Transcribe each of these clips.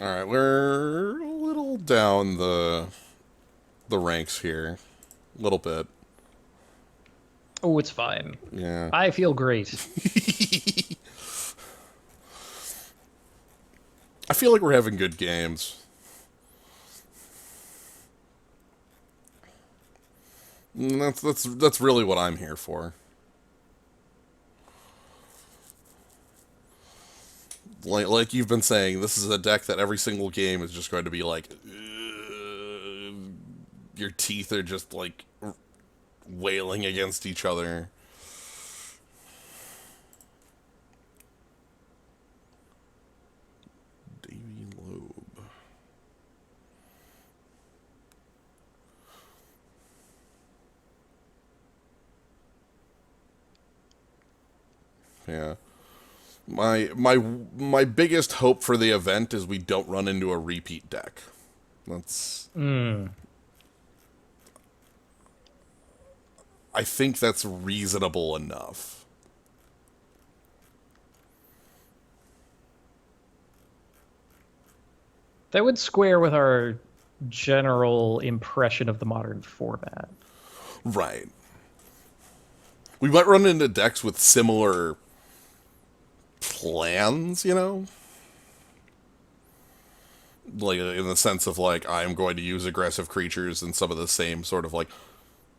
Alright, we're a little down the ranks here. A little bit. Oh, it's fine. Yeah. I feel great. I feel like we're having good games. And that's really what I'm here for. Like you've been saying, this is a deck that every single game is just going to be like, your teeth are just like wailing against each other. Davy Loeb. Yeah. My biggest hope for the event is we don't run into a repeat deck. That's Mm. I think that's reasonable enough. That would square with our general impression of the modern format. Right. We might run into decks with similar plans, you know? Like, in the sense of, like, I'm going to use aggressive creatures and some of the same sort of, like...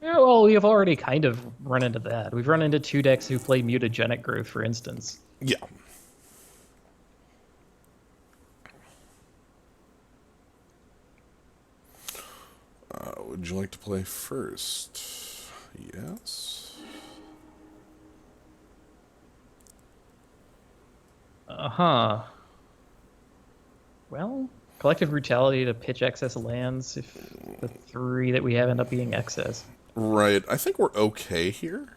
Yeah, well, we have already kind of run into that. We've run into two decks who play Mutagenic Growth, for instance. Yeah. Would you like to play first? Yes. Uh-huh. Well, Collective Brutality to pitch excess lands if the three that we have end up being excess. Right. I think we're okay here.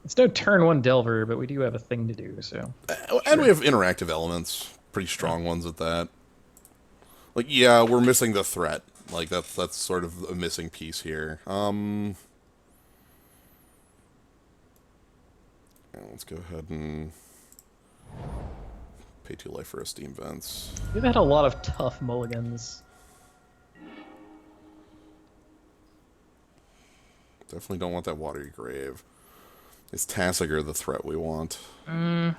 It's no turn one Delver, but we do have a thing to do, so. And we have interactive elements. Pretty strong ones at that. Like, yeah, we're missing the threat. Like, that's sort of a missing piece here. Yeah, let's go ahead and pay 2 life for Esteem Vents. We've had a lot of tough mulligans. Definitely don't want that Watery Grave. Is Tassiger the threat we want? I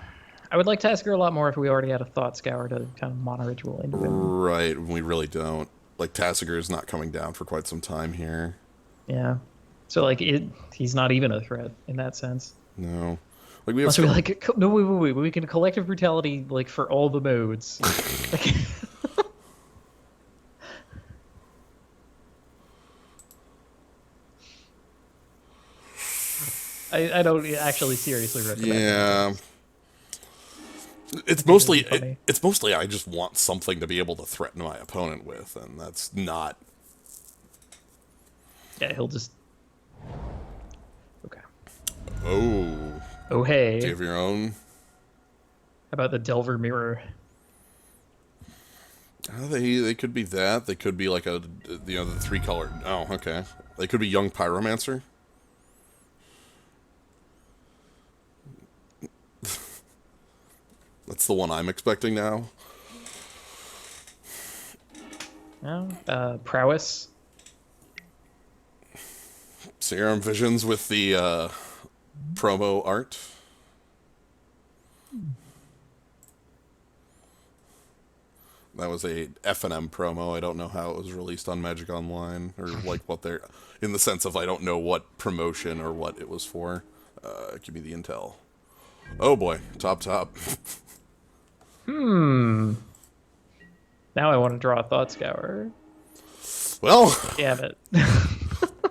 would like Tasker a lot more if we already had a Thought Scour to kind of mono ritual into him. Right, we really don't. Like, Tassiger is not coming down for quite some time here. Yeah. So, like, he's not even a threat in that sense. No. Like, we have... Unless we, like, no, wait. We can Collective Brutality, like, for all the modes. Like, I don't actually seriously recommend it. Yeah. It's mostly funny. it's mostly I just want something to be able to threaten my opponent with, and that's not... Yeah, he'll just... Okay. Oh. Oh, hey. Do you have your own? How about the Delver Mirror? They could be that. They could be like a, you know, the 3-color... Oh, okay. They could be Young Pyromancer. That's the one I'm expecting now. No? Prowess. Serum Visions with the promo art. That was a F&M promo. I don't know how it was released on Magic Online, or like what they're... In the sense of I don't know what promotion or what it was for. Give me the intel. Oh boy, top. Now I want to draw a Thought Scour. Well, Damn it.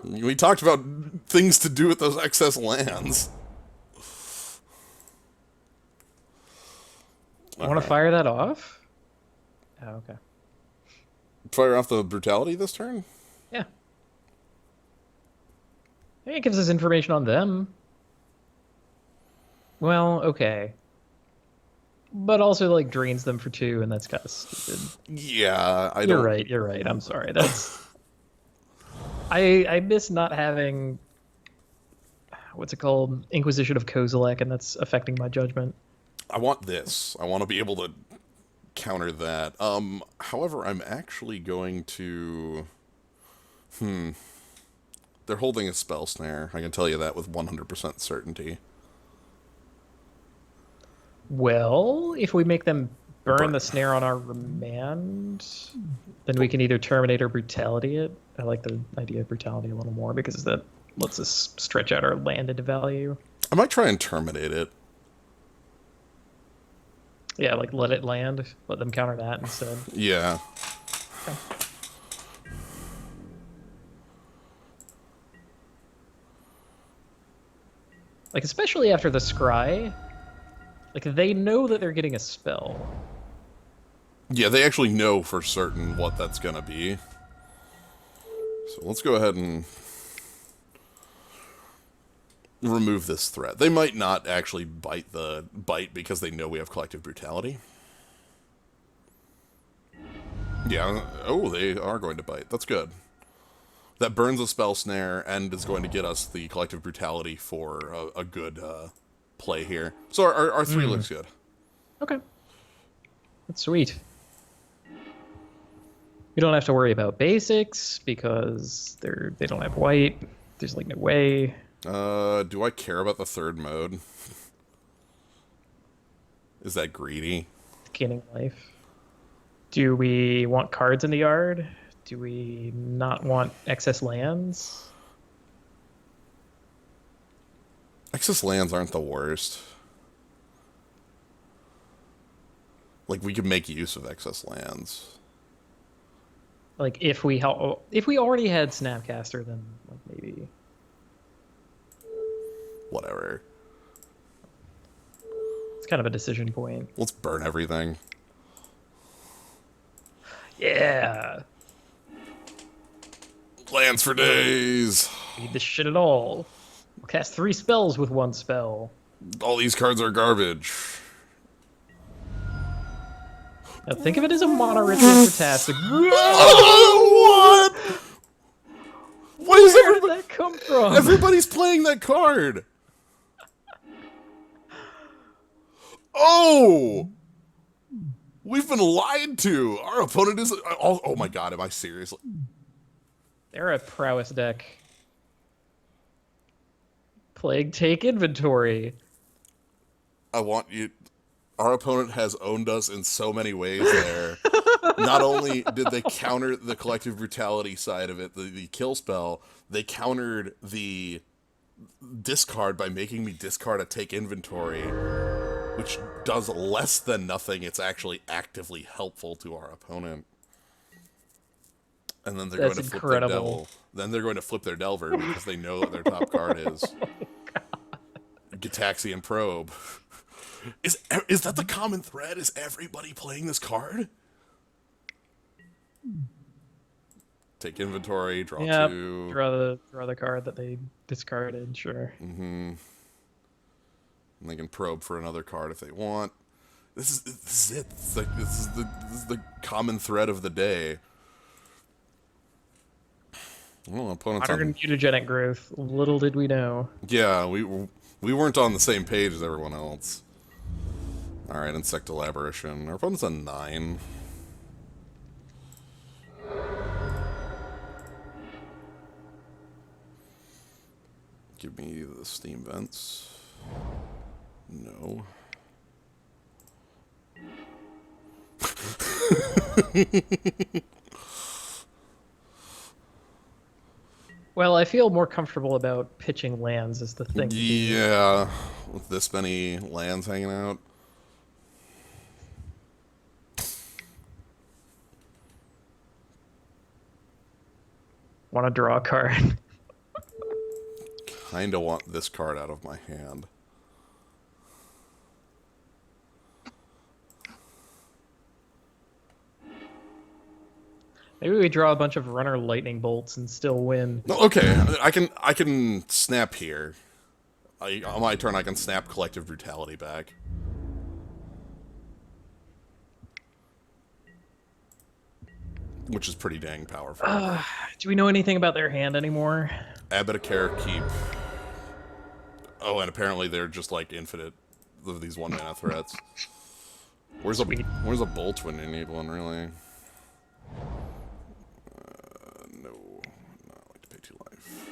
we talked about things to do with those excess lands. I want to fire that off? Oh, okay. Fire off the Brutality this turn? Yeah. I think it gives us information on them. Well, okay. But also, like, drains them for 2, and that's kind of stupid. Yeah, I You're don't... right, you're right. I'm sorry. That's... I miss not having... What's it called? Inquisition of Kozilek, and that's affecting my judgment. I want this. I want to be able to counter that. However, I'm actually going to... They're holding a spell snare. I can tell you that with 100% certainty. Well, if we make them burn the snare on our remand, then we can either terminate or brutality it. I like the idea of brutality a little more because that lets us stretch out our land into value. I might try and terminate it. Yeah, like let it land. Let them counter that instead. Yeah. Okay. Like, especially after the scry, like, they know that they're getting a spell. Yeah, they actually know for certain what that's gonna be. So let's go ahead and remove this threat. They might not actually bite because they know we have Collective Brutality. Yeah, oh, they are going to bite. That's good. That burns a spell snare and is going to get us the Collective Brutality for a good play here. So our 3 looks good. Okay. That's sweet. We don't have to worry about basics because they don't have white. There's like no way. Do I care about the 3rd mode? Is that greedy? Gaining life. Do we want cards in the yard? Do we not want excess lands? Excess lands aren't the worst. Like, we could make use of excess lands. Like, if we already had Snapcaster, then like maybe. Whatever. It's kind of a decision point. Let's burn everything. Yeah. Lands for days. Need this shit at all. We'll cast 3 spells with 1 spell. All these cards are garbage. Now think of it as a mono ritual for Tastic. What? What is Where did that come from? Everybody's playing that card. Oh! We've been lied to. Our opponent is... Oh my god, am I serious? They're a prowess deck. Plague take inventory. I want you... Our opponent has owned us in so many ways there. Not only did they counter the Collective Brutality side of it, the kill spell, they countered the discard by making me discard a take inventory, which does less than nothing. It's actually actively helpful to our opponent. And then they're going to flip their devil. Then they're going to flip their Delver because they know what their top card is. Gitaxian Probe. Is that the common thread? Is everybody playing this card? Take inventory, draw 2. Draw the card that they discarded, sure. Mm-hmm. And they can probe for another card if they want. This is it. It's like, this is the common thread of the day. Well, opponents Modern mutagenic growth. Little did we know. Yeah, we weren't on the same page as everyone else. All right, Insect Elaboration. Our opponent's on 9. Give me the steam vents. No. Well, I feel more comfortable about pitching lands as the thing. Yeah, with this many lands hanging out. Want to draw a card. Kinda want this card out of my hand. Maybe we draw a bunch of runner lightning bolts and still win. No, okay, I can snap here. On my turn, I can snap Collective Brutality back. Which is pretty dang powerful. Do we know anything about their hand anymore? Abedicare Keep. Oh, and apparently they're just like infinite of these 1-mana threats. Where's Sweet. a bolt when you need one, really? No. Not like to pay 2 life.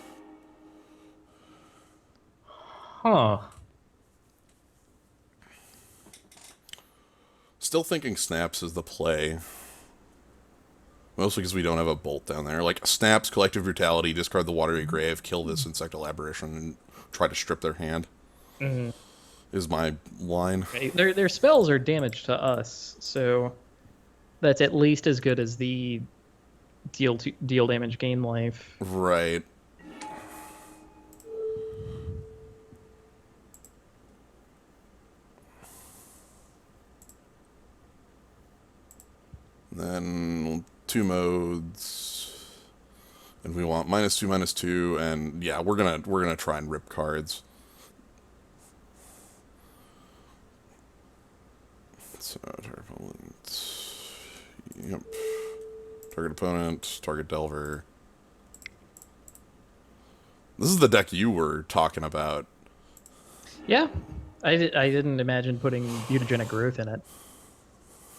Huh. Still thinking snaps is the play. Mostly because we don't have a bolt down there. Like, snaps, Collective Brutality, discard the Watery Grave, kill this Insectal Aberration, and try to strip their hand. Mm-hmm. Is my line. Their spells are damage to us, so that's at least as good as the deal damage, gain life. Right. Then 2 modes, and we want -2/-2, and yeah, we're gonna try and rip cards. So target opponent, yep. Target opponent, target Delver. This is the deck you were talking about. Yeah, I didn't imagine putting Mutagenic Growth in it.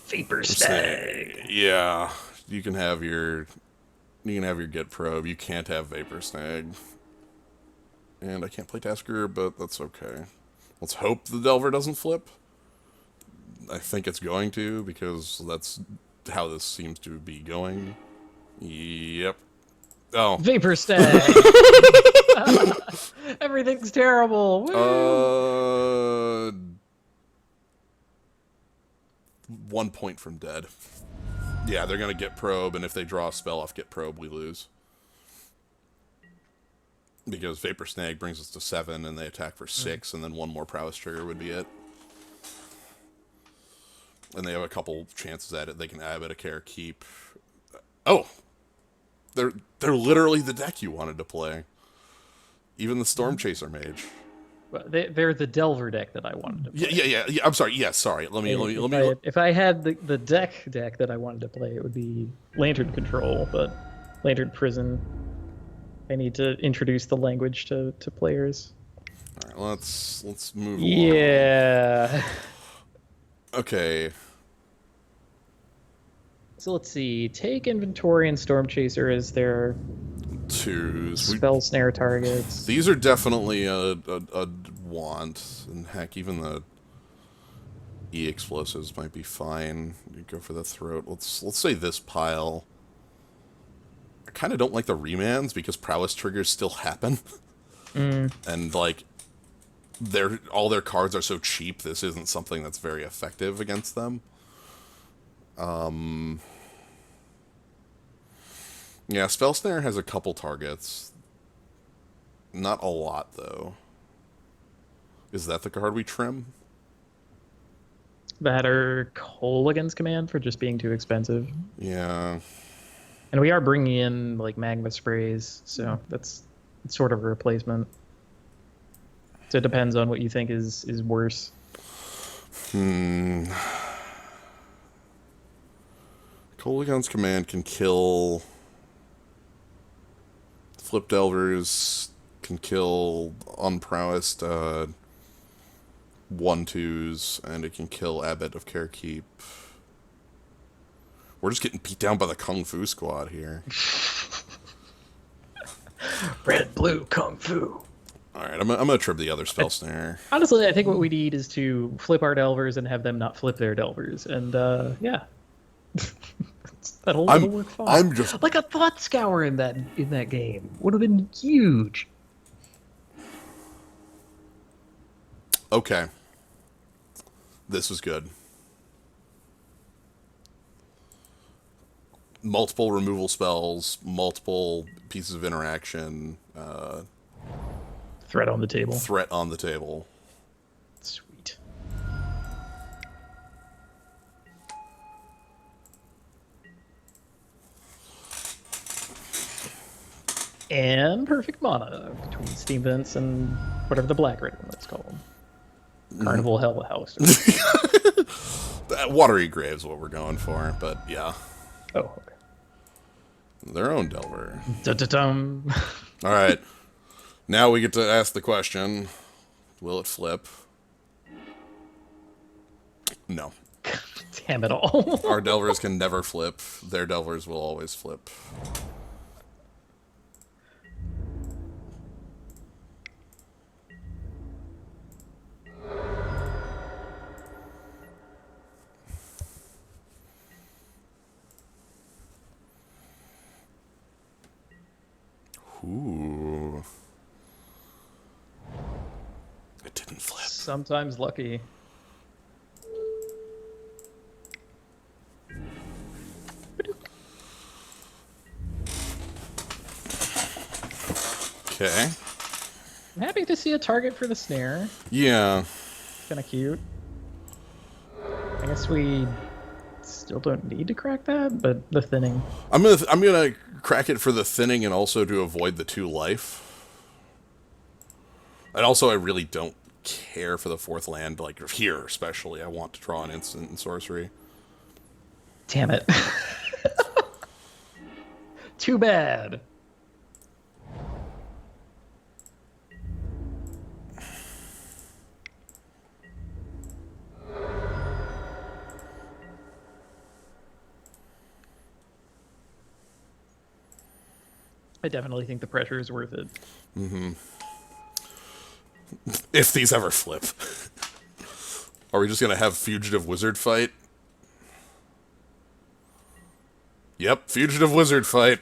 Vapor Stag. Yeah, you can have your Get Probe. You can't have Vapor Snag. And I can't play Tasker, but that's okay. Let's hope the Delver doesn't flip. I think it's going to, because that's how this seems to be going. Yep. Oh. Vapor Stag. Everything's terrible. Woo! 1 point from dead. Yeah, they're gonna Get Probe, and if they draw a spell off Get Probe, we lose. Because Vapor Snag brings us to 7, and they attack for 6, and then 1 more Prowess trigger would be it. And they have a couple chances at it. They can Abbot a Care, keep. Oh! They're literally the deck you wanted to play. Even the Storm Chaser Mage. Well, they're the Delver deck that I wanted to play. Yeah. I'm sorry. Yeah, sorry. Let me. If I had the deck that I wanted to play, it would be Lantern Control, but Lantern Prison. I need to introduce the language to players. All right, let's move along. Yeah. Okay. So let's see. Take Inventory and Storm Chaser as their 2s. spell snare targets. These are definitely a want, and heck, even the E explosives might be fine. You go for the throat. Let's say this pile. I kind of don't like the remands because prowess triggers still happen, and like all their cards are so cheap. This isn't something that's very effective against them. Yeah, Spell Snare has a couple targets. Not a lot, though. Is that the card we trim? That are Colligan's Command for just being too expensive. Yeah. And we are bringing in like Magma Sprays, so that's sort of a replacement. So it depends on what you think is worse. Colligan's Command can kill... Flip Delvers can kill unprowessed 1/2s, and it can kill Abbot of Care Keep. We're just getting beat down by the Kung Fu squad here. Red, blue, Kung Fu. Alright, I'm gonna trip the other Spell Snare. Honestly, I think what we need is to flip our Delvers and have them not flip their Delvers. And, yeah. That'll work fine. I'm just... Like a Thought Scour in that game. Would have been huge. Okay. This is good. Multiple removal spells, multiple pieces of interaction. Threat on the table. Threat on the table. Sweet. And perfect mana between Steam Vents and whatever the black red one that's called. Carnival Hell House. Watery Grave's what we're going for, but yeah. Oh, okay. Their own Delver. Dum. Alright. Now we get to ask the question, will it flip? No. Damn it all. Our delvers can never flip. Their delvers will always flip. Ooh. It didn't flip. Sometimes lucky. Okay. I'm happy to see a target for the snare. Yeah. Kind of cute. I guess we still don't need to crack that, but the thinning. I'm gonna crack it for the thinning and also to avoid the 2 life. And also, I really don't care for the 4th land, like here especially. I want to draw an instant and sorcery. Damn it. Too bad. I definitely think the pressure is worth it. Mm-hmm. If these ever flip. Are we just gonna have Fugitive Wizard fight? Yep, Fugitive Wizard fight.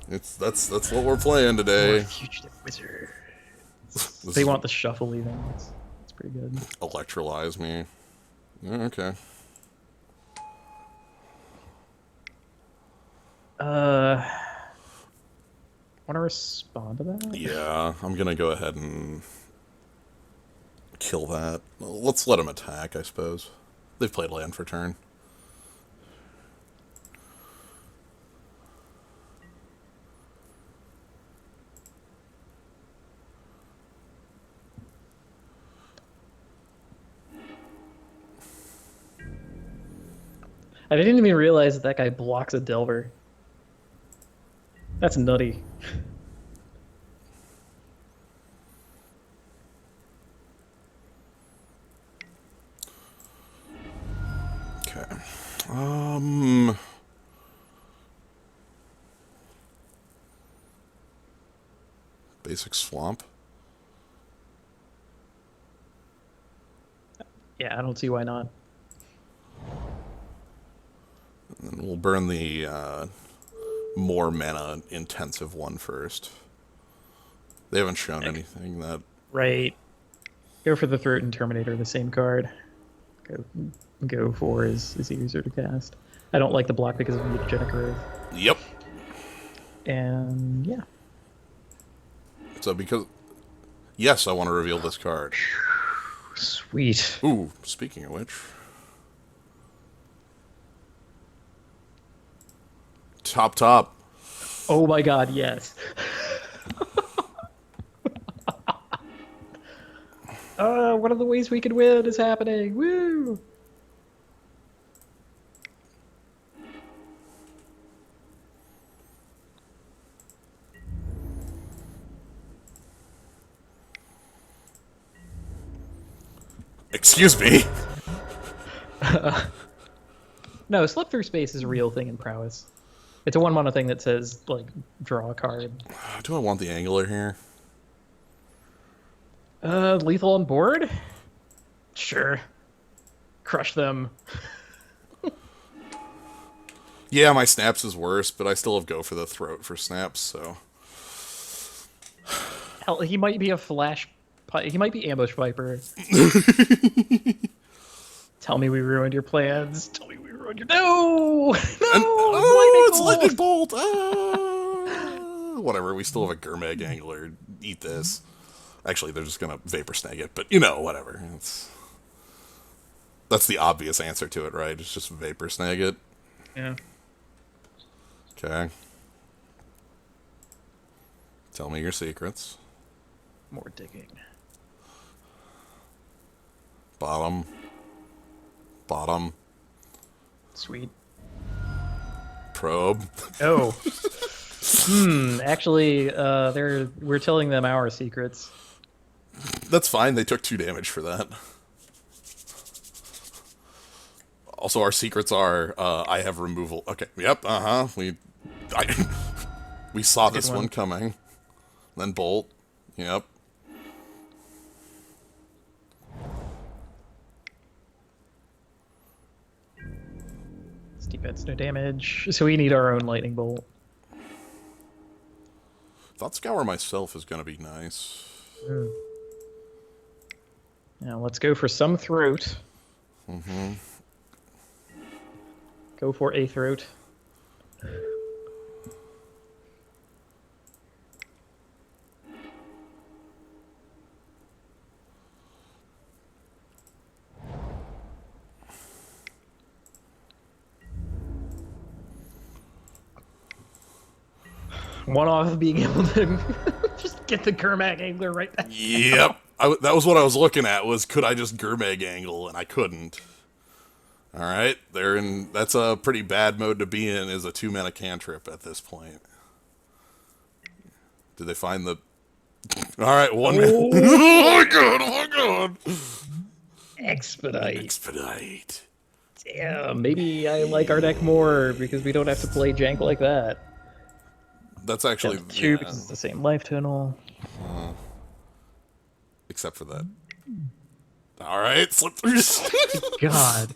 That's what we're playing today. Fugitive Wizard. They want the shuffle even. It's pretty good. Electrolyze me. Okay. Want to respond to that? Yeah, I'm gonna go ahead and kill that. Well, let's let him attack, I suppose. They've played land for turn. I didn't even realize that that guy blocks a Delver. That's nutty. Okay. Basic swamp. Yeah, I don't see why not. And we'll burn the more mana intensive one first. They haven't shown anything that... Right. Go for the Throat and Terminator, the same card. Go for is easier to cast. I don't like the block because of Mutagenic Growth. Yep. And yeah. So because... Yes, I want to reveal this card. Sweet. Ooh, speaking of which... Top. Oh my god, yes. One of the ways we could win is happening. Woo! Excuse me. No, Slip Through Space is a real thing in Prowess. It's a 1-mana thing that says, like, draw a card. Do I want the Angler here? Lethal on board? Sure. Crush them. Yeah, my Snaps is worse, but I still have Go for the Throat for Snaps, so... Hell, he might be a he might be Ambush Viper. Tell me we ruined your plans. Tell me we ruined your... No! No! It's Lightning Bolt! Ah! Whatever, we still have a Gurmag Angler. Eat this. Actually, they're just gonna Vapor Snag it, but, you know, whatever. That's the obvious answer to it, right? It's just Vapor Snag it. Yeah. Okay. Tell me your secrets. More digging. Bottom. Sweet. Probe. Oh. Actually, we're telling them our secrets. That's fine, they took 2 damage for that. Also, our secrets are I have removal. Okay. Yep. I, we saw Good this one. one coming. Then bolt. Yep. Steep hits, no damage. So we need our own lightning bolt. Thought Scour myself is gonna be nice. Mm. Now let's go for some throat. Go for a throat. One off of being able to just get the Kermac angler right back. Yep. That was what I was looking at, was could I just Gurmag angle, and I couldn't. Alright, that's a pretty bad mode to be in, is a 2-mana cantrip at this point. Did they find the... Alright, one mana. Oh my god, oh my god! Expedite. Expedite. Yeah, maybe I like our deck more because we don't have to play jank like that. That's actually... Down to 2 because it's the same life total. Except for that. Alright, slip through. God.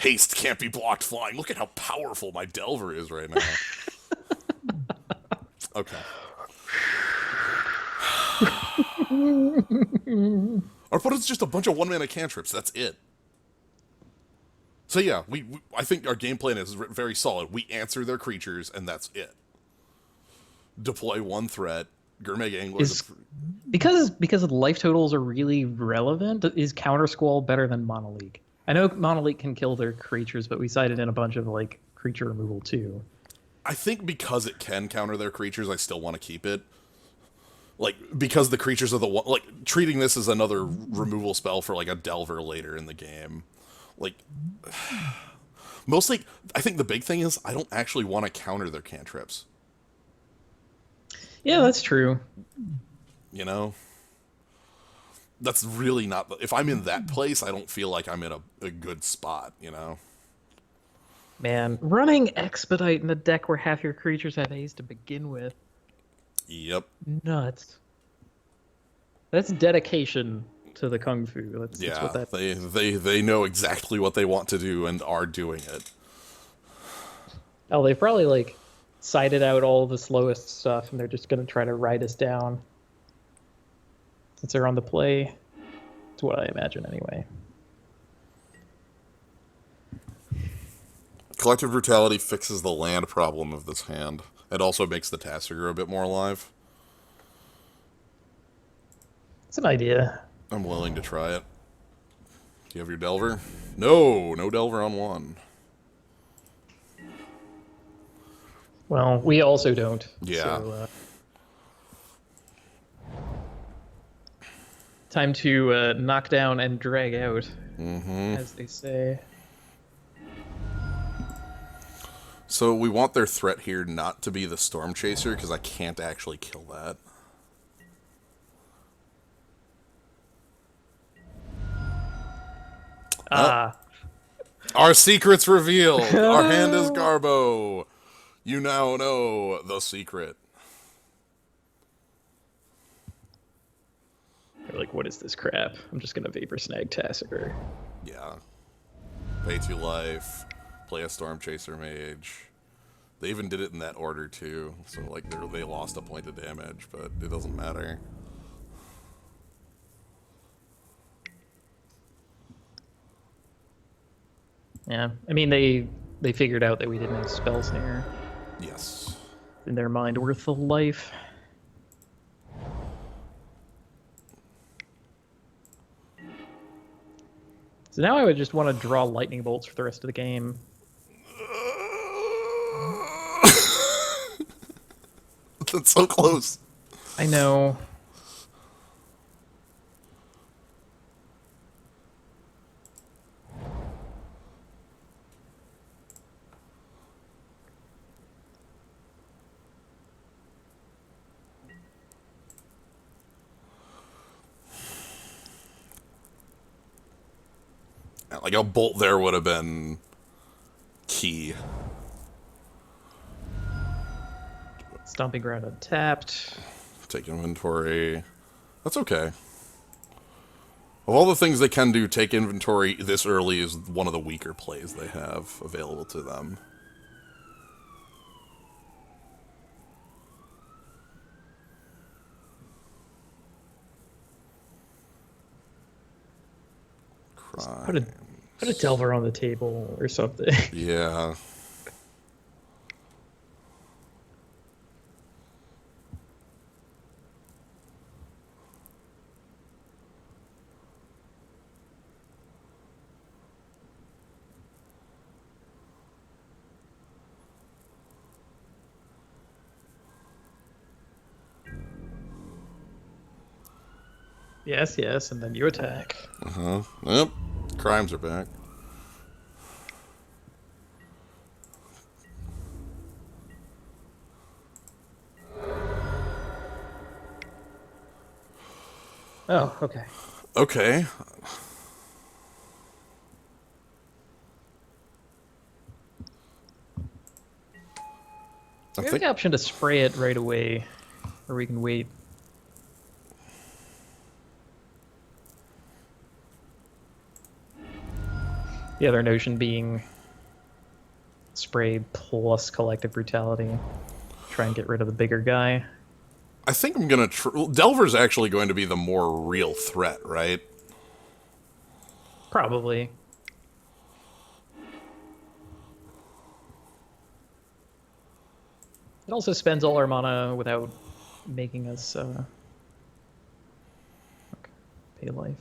Haste can't be blocked flying. Look at how powerful my Delver is right now. Okay. Our opponent's just a bunch of 1-mana cantrips. That's it. So yeah, I think our game plan is very solid. We answer their creatures, and that's it. Deploy one threat. Gurmag Angler... Because the life totals are really relevant, is Counter Squall better than Monoleague? I know Monoleague can kill their creatures, but we cited in a bunch of like creature removal too. I think because it can counter their creatures, I still want to keep it. Like, because the creatures are the one... Like, treating this as another removal spell for, like, a Delver later in the game. Like... Mostly, I think the big thing is, I don't actually want to counter their cantrips. Yeah, that's true. You know? That's really not... If I'm in that place, I don't feel like I'm in a good spot, you know? Man, running Expedite in a deck where half your creatures have haste to begin with. Yep. Nuts. That's dedication to the Kung Fu. That's what that... they know exactly what they want to do and are doing it. Oh, they've probably, like, cited out all the slowest stuff, and they're just going to try to ride us down. Since they're on the play. That's what I imagine, anyway. Collective Brutality fixes the land problem of this hand. It also makes the Tassiger a bit more alive. It's an idea. I'm willing to try it. Do you have your Delver? No Delver on one. Well, we also don't. Yeah. So, time to knock down and drag out, as they say. So we want their threat here not to be the Storm Chaser, because I can't actually kill that. Our secret's revealed! Our hand is Garbo! You now know the secret. They're like, what is this crap? I'm just gonna Vapor Snag Tassiger. Yeah. Pay 2 life. Play a Storm Chaser Mage. They even did it in that order too, so like they lost a point of damage, but it doesn't matter. Yeah, I mean they figured out that we didn't have Spell Snare. Yes. In their mind, worth the life. So now I would just want to draw lightning bolts for the rest of the game. That's so close. I know. Like a bolt there would have been key. Stomping Ground untapped. Take inventory. That's okay. Of all the things they can do, take inventory this early is one of the weaker plays they have available to them. Put a Delver on the table or something. Yeah. Yes, yes, and then you attack. Uh-huh. Yep. Crimes are back. Oh, okay. Okay. We have the option to spray it right away, or we can wait. The other notion being spray plus Collective Brutality. Try and get rid of the bigger guy. I think I'm gonna... Delver's actually going to be the more real threat, right? Probably. It also spends all our mana without making us okay. Pay life.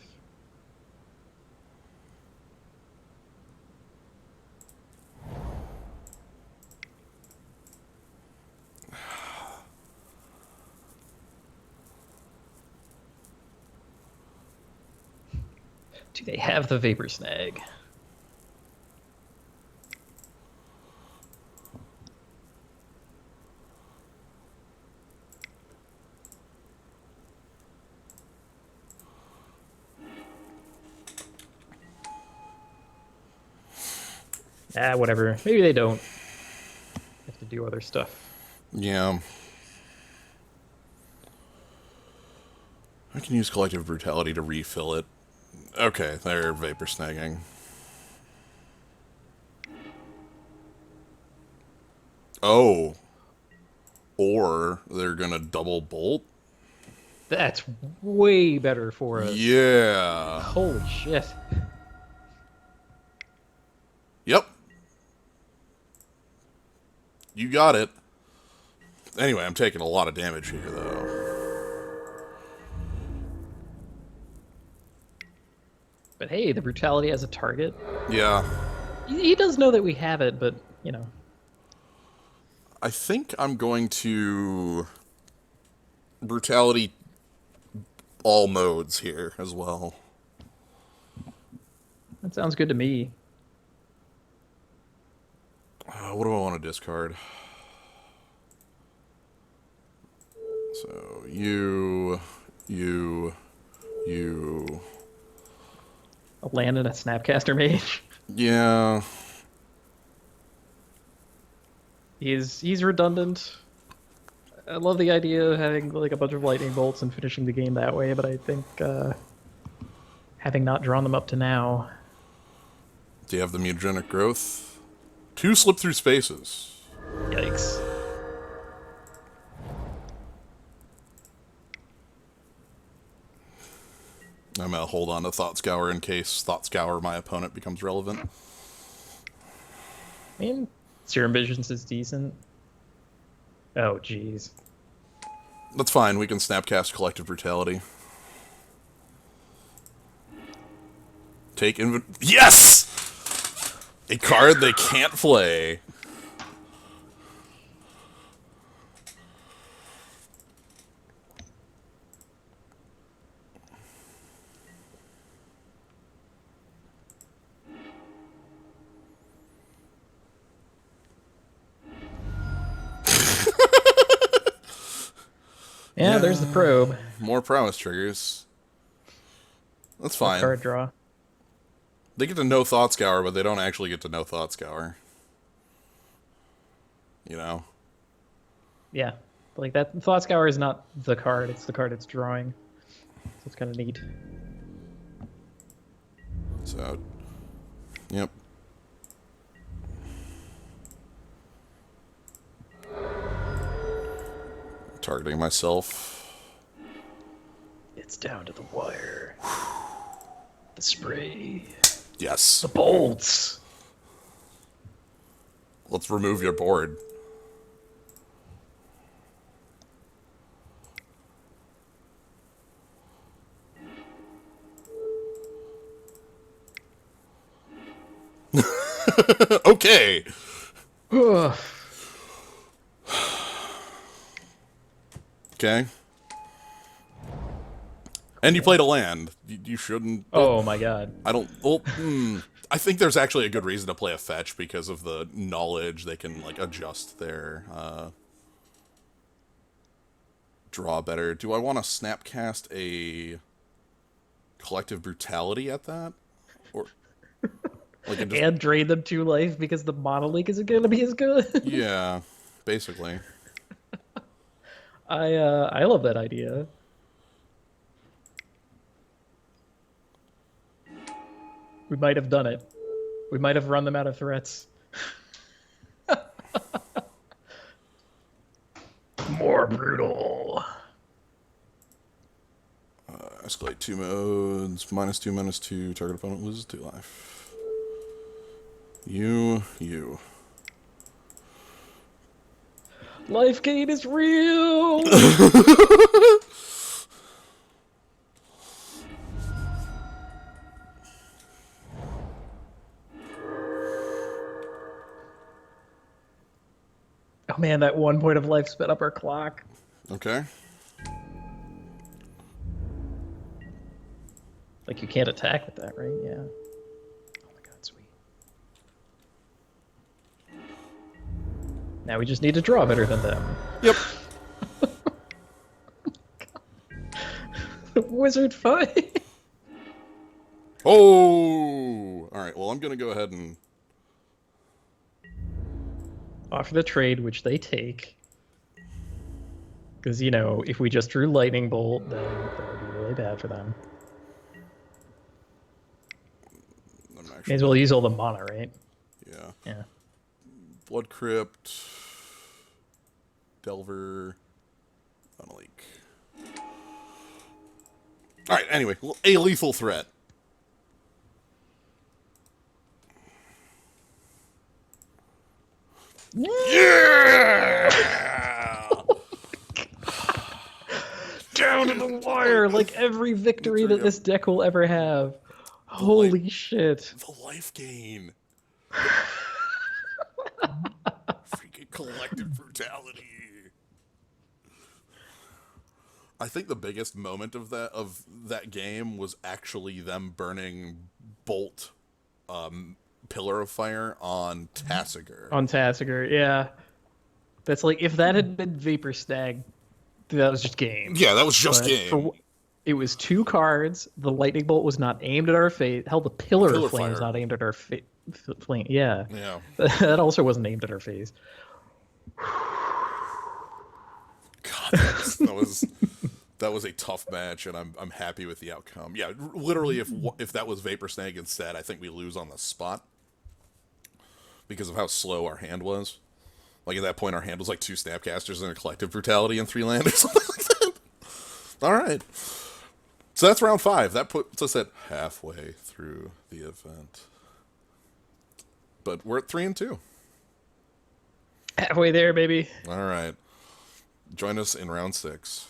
Do they have the Vapor Snag? Ah, whatever. Maybe they don't. Have to do other stuff. Yeah. I can use Collective Brutality to refill it. Okay, they're Vapor Snagging. Oh. Or they're gonna double bolt? That's way better for us. Yeah. Holy shit. Yep. You got it. Anyway, I'm taking a lot of damage here, though. But hey, the Brutality has a target. Yeah. He does know that we have it, but, you know. I think I'm going to... Brutality all modes here as well. That sounds good to me. What do I want to discard? So, you... A land and a Snapcaster Mage. Yeah. He's redundant. I love the idea of having like a bunch of lightning bolts and finishing the game that way, but I think having not drawn them up to now. Do you have the Mutagenic Growth? 2 slip through spaces. Yikes. I'm gonna hold on to Thought Scour in case Thought Scour, my opponent, becomes relevant. I mean, Serum Visions is decent. Oh, jeez. That's fine, we can Snapcast Collective Brutality. Take Yes! A card they can't play. Yeah, there's the probe. More promise triggers. That's fine. Card draw. They get to know Thought Scour, but they don't actually get to know Thought Scour. You know? Yeah. Like that Thought Scour is not the card, it's the card it's drawing. So it's kind of neat. So, yep. Targeting myself. It's down to the wire. The spray. Yes. The bolts. Let's remove your board. Okay. Okay. And you played a land. You shouldn't. Oh my god. I don't. Well, I think there's actually a good reason to play a fetch because of the knowledge they can like adjust their draw better. Do I want to snapcast a Collective Brutality at that, or like just, And drain them 2 life because the Monolink isn't going to be as good. yeah, basically. I love that idea. We might have done it. We might have run them out of threats. More brutal. Escalate 2 modes. -2, -2. Target opponent loses 2 life. You. Life gain is real. Oh man, that 1 point of life sped up our clock. Okay. Like you can't attack with that, right? Yeah. Oh my god, sweet. Now we just need to draw better than them. Yep. Wizard fight. Oh! Alright, well, I'm going to go ahead and... Offer the trade, which they take. Because, you know, if we just drew Lightning Bolt, then that would be really bad for them. May as well use all the mana, right? Yeah. Yeah. Blood Crypt. Delver. Monolink. Alright, anyway, a lethal threat. Yeah! Down to the wire, like every victory that this deck will ever have. Holy shit. The life gain. Freaking Collective Brutality. I think the biggest moment of that game was actually them burning Bolt Pillar of Fire on Tasigur. On Tasigur, yeah. That's like, if that had been Vapor Snag, that was just game. Yeah, that was just game. It was 2 cards. The Lightning Bolt was not aimed at our face. Hell, the Pillar of Flame was not aimed at our face. Flame, yeah. Yeah. That also wasn't aimed at our face. God, that was a tough match, and I'm happy with the outcome. Yeah, literally, if that was Vapor Snag instead, I think we lose on the spot because of how slow our hand was. Like at that point, our hand was like 2 Snapcasters and a Collective Brutality and 3 land or something like that. All right, so that's round 5. That puts us at halfway through the event, but we're at 3-2. Halfway there, baby. All right, join us in round 6.